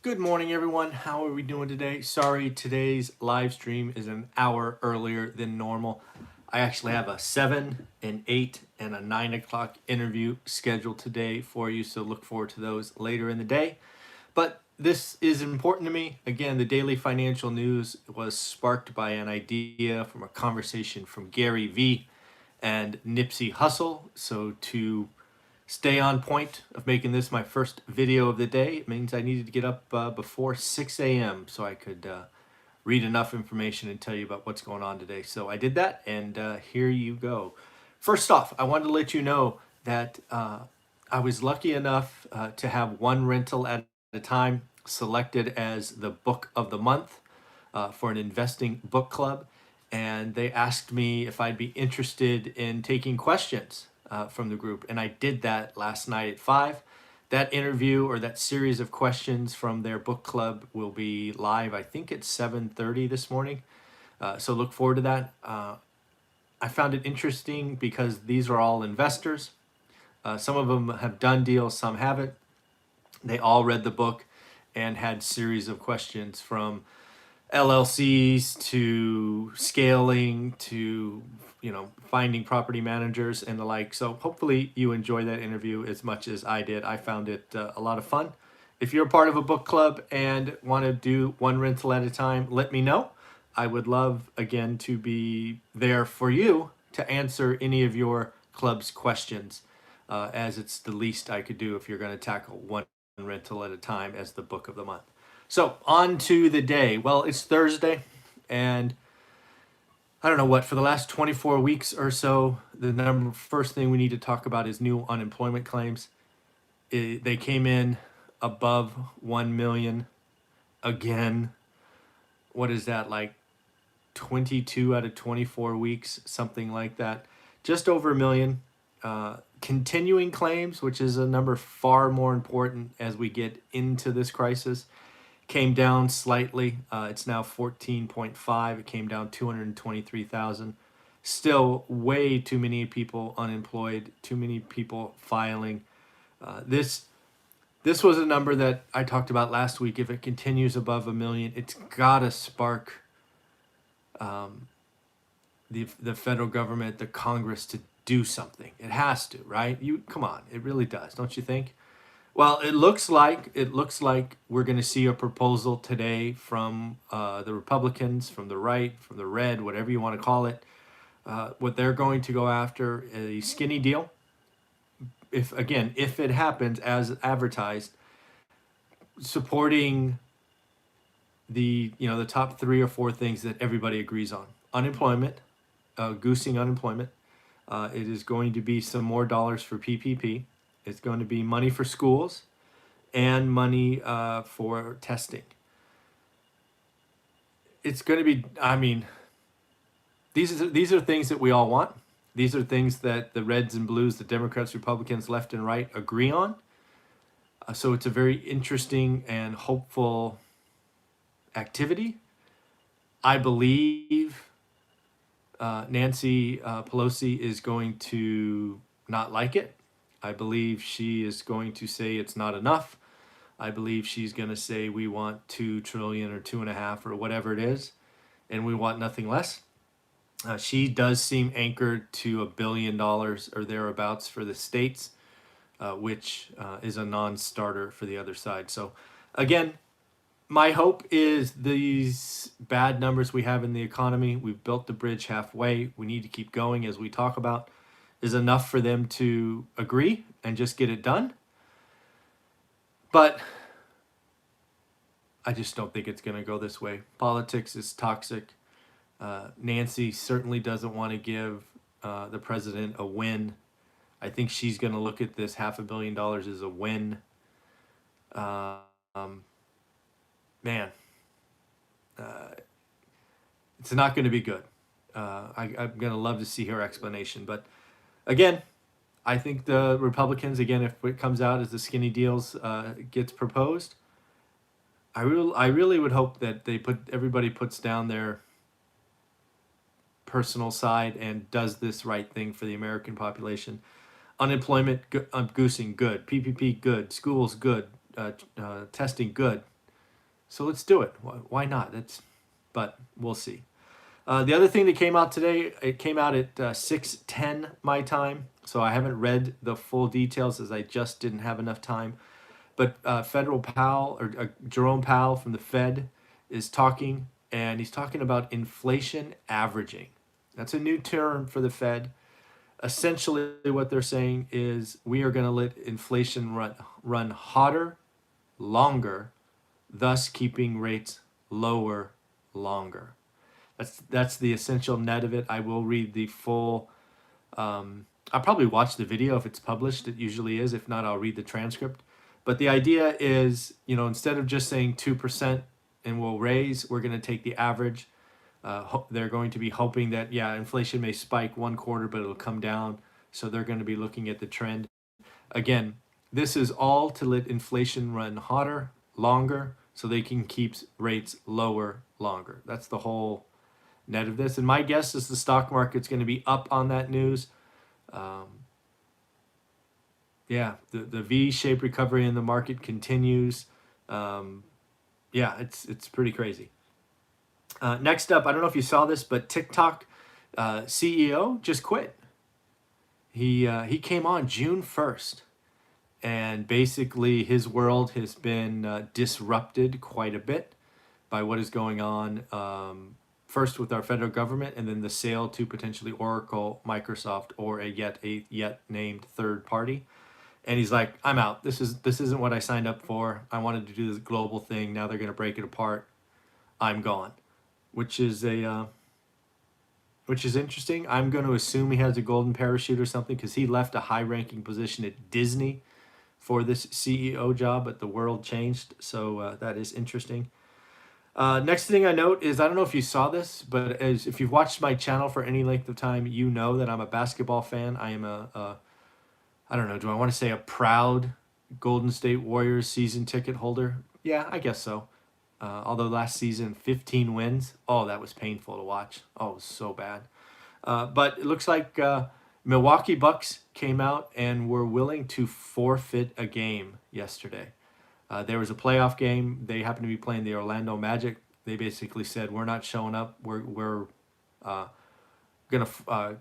Good morning, everyone. How are we doing today? Sorry, today's live stream is an hour earlier than normal. I actually have a 7, an 8, and a 9 o'clock interview scheduled today for you, so look forward to those later in the day. But this is important to me. Again, the daily financial news was sparked by an idea from a conversation from Gary Vee and Nipsey Hussle. So to stay on point of making this my first video of the day, it means I needed to get up before 6 a.m. so I could read enough information and tell you about what's going on today. So I did that, and here you go. First off, I wanted to let you know that I was lucky enough to have one rental at a time selected as the book of the month for an investing book club. And they asked me if I'd be interested in taking questions from the group. And I did that last night at 5. That interview or that series of questions from their book club will be live, I think it's 7:30 this morning. So look forward to that. I found it interesting because these are all investors. Some of them have done deals, some haven't. They all read the book and had series of questions from LLCs to scaling to finding property managers and the like. So hopefully you enjoy that interview as much as I did. I found it a lot of fun. If you're part of a book club and want to do one rental at a time, let me know. I would love, again, to be there for you to answer any of your club's questions, as it's the least I could do if you're going to tackle one rental at a time as the book of the month. So on to the day. Well, it's Thursday, and I don't know what, for the last 24 weeks or so, the first thing we need to talk about is new unemployment claims. They came in above 1 million again. What is that, like 22 out of 24 weeks, something like that? Just over a million. Continuing claims, which is a number far more important as we get into this crisis, came down slightly. It's now 14.5. It came down 223,000. Still way too many people unemployed, too many people filing. This was a number that I talked about last week. If it continues above a million, it's got to spark the federal government, the Congress, to do something. It has to, right? You come on, it really does, don't you think? Well, it looks like we're going to see a proposal today from the Republicans, from the right, from the red, whatever you want to call it. What they're going to go after, a skinny deal. If it happens as advertised, supporting the top 3 or 4 things that everybody agrees on: unemployment, goosing unemployment. It is going to be some more dollars for PPP. It's going to be money for schools and money for testing. It's going to be, I mean, these are things that we all want. These are things that the Reds and Blues, the Democrats, Republicans, left and right agree on. So it's a very interesting and hopeful activity. I believe Nancy Pelosi is going to not like it. I believe she is going to say it's not enough. I believe she's going to say we want 2 trillion or 2.5 or whatever it is, and we want nothing less. She does seem anchored to $1 billion or thereabouts for the states, which is a non-starter for the other side. So again, my hope is these bad numbers we have in the economy, we've built the bridge halfway, we need to keep going as we talk about, is enough for them to agree and just get it done. But I just don't think it's going to go this way. Politics is toxic. Nancy certainly doesn't want to give the president a win. I think she's going to look at this $500 million as a win. Man, it's not going to be good. I'm going to love to see her explanation. But again, I think the Republicans, again, if it comes out as the skinny deals gets proposed, I really would hope that everybody puts down their personal side and does this right thing for the American population. Unemployment goosing, good. PPP, good. Schools, good. Testing, good. So let's do it. Why not? But we'll see. The other thing that came out today, it came out at 6:10 my time. So I haven't read the full details as I just didn't have enough time. But Federal Powell, or Jerome Powell from the Fed, is talking, and he's talking about inflation averaging. That's a new term for the Fed. Essentially, what they're saying is we are going to let inflation run hotter, longer, thus keeping rates lower longer. That's the essential net of it. I will read the full. I'll probably watch the video if it's published. It usually is. If not, I'll read the transcript. But the idea is, instead of just saying 2% and we'll raise, we're going to take the average. They're going to be hoping that, inflation may spike one quarter, but it'll come down. So they're going to be looking at the trend. Again, this is all to let inflation run hotter, longer, so they can keep rates lower longer. That's the whole net of this. And my guess is the stock market's going to be up on that news. The V-shaped recovery in the market continues. It's pretty crazy. Next up, I don't know if you saw this, but TikTok CEO just quit. He came on June 1st, and basically his world has been disrupted quite a bit by what is going on. First with our federal government, and then the sale to potentially Oracle, Microsoft, or a yet named third party. And he's like, I'm out. This isn't what I signed up for. I wanted to do this global thing. Now they're going to break it apart. I'm gone, which is interesting. I'm going to assume he has a golden parachute or something, because he left a high-ranking position at Disney for this CEO job, but the world changed. So that is interesting. Next thing I note is, I don't know if you saw this, but if you've watched my channel for any length of time, you know that I'm a basketball fan. I am I don't know, do I want to say a proud Golden State Warriors season ticket holder? Yeah, I guess so. Although last season, 15 wins. Oh, that was painful to watch. Oh, it was so bad. But it looks like Milwaukee Bucks came out and were willing to forfeit a game yesterday. There was a playoff game. They happened to be playing the Orlando Magic. They basically said, we're not showing up. We're going to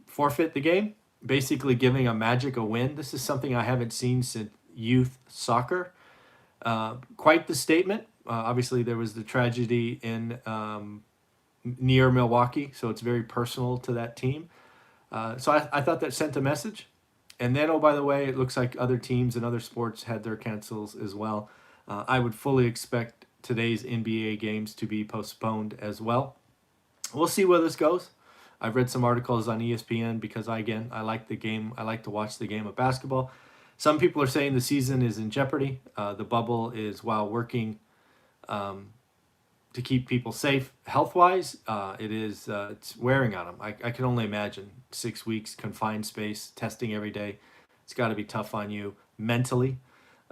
forfeit the game, basically giving a Magic a win. This is something I haven't seen since youth soccer. Quite the statement. Obviously, there was the tragedy in near Milwaukee, so it's very personal to that team. So I thought that sent a message. And then, oh, by the way, it looks like other teams and other sports had their cancels as well. I would fully expect today's NBA games to be postponed as well. We'll see where this goes. I've read some articles on ESPN because, I like the game. I like to watch the game of basketball. Some people are saying the season is in jeopardy. The bubble is, while working to keep people safe health-wise, it's wearing on them. I can only imagine 6 weeks, confined space, testing every day. It's got to be tough on you mentally.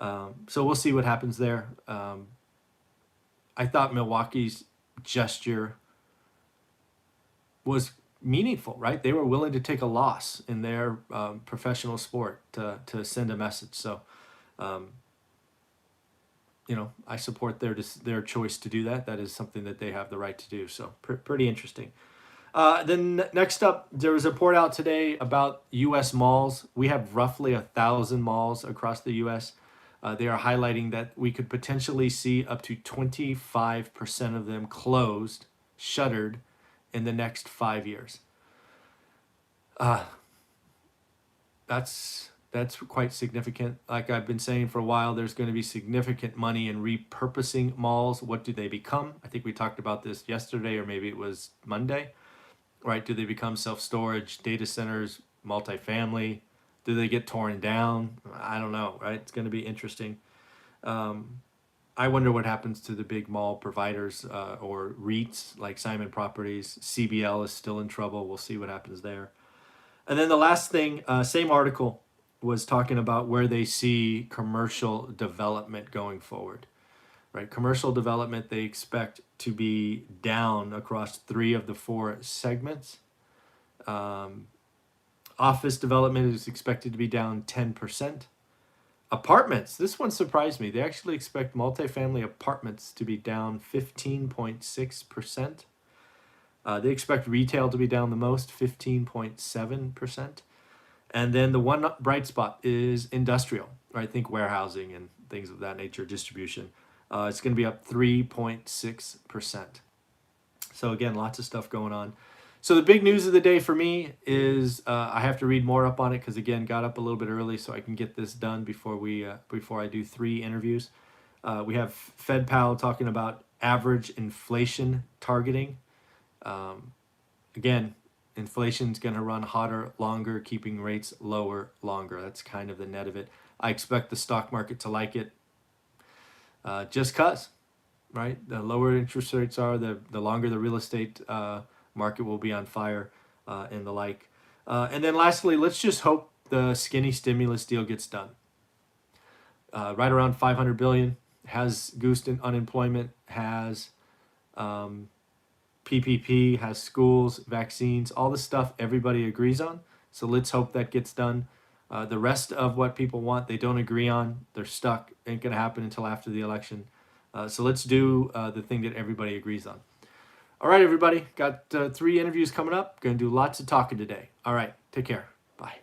So we'll see what happens there. I thought Milwaukee's gesture was meaningful, right? They were willing to take a loss in their professional sport to send a message. So, I support their choice to do that. That is something that they have the right to do. So pretty interesting. Then next up, there was a report out today about U.S. malls. We have roughly 1,000 malls across the U.S. They are highlighting that we could potentially see up to 25% of them closed, shuttered, in the next 5 years. That's quite significant. Like I've been saying for a while, there's going to be significant money in repurposing malls. What do they become? I think we talked about this yesterday, or maybe it was Monday, right? Do they become self-storage, data centers, multifamily? Do they get torn down? I don't know, right? It's going to be interesting. I wonder what happens to the big mall providers or REITs like Simon Properties. CBL is still in trouble. We'll see what happens there. And then the last thing, same article was talking about where they see commercial development going forward, right? Commercial development, they expect to be down across 3 of the 4 segments. Office development is expected to be down 10%. Apartments. This one surprised me. They actually expect multifamily apartments to be down 15.6%. They expect retail to be down the most, 15.7%. And then the one bright spot is industrial, right? Think warehousing and things of that nature, distribution. It's going to be up 3.6%. So again, lots of stuff going on. So the big news of the day for me is I have to read more up on it because again, got up a little bit early so I can get this done before I do 3 interviews. We have FedPal talking about average inflation targeting. Again, inflation's going to run hotter longer, keeping rates lower longer. That's kind of the net of it. I expect the stock market to like it just because, right? The lower interest rates are, the longer the real estate market will be on fire and the like. And then lastly, let's just hope the skinny stimulus deal gets done. Right around 500 billion, has goosed unemployment, has PPP, has schools, vaccines, all the stuff everybody agrees on. So let's hope that gets done. The rest of what people want, they don't agree on. They're stuck. Ain't going to happen until after the election. So let's do the thing that everybody agrees on. All right, everybody. Got 3 interviews coming up. Going to do lots of talking today. All right. Take care. Bye.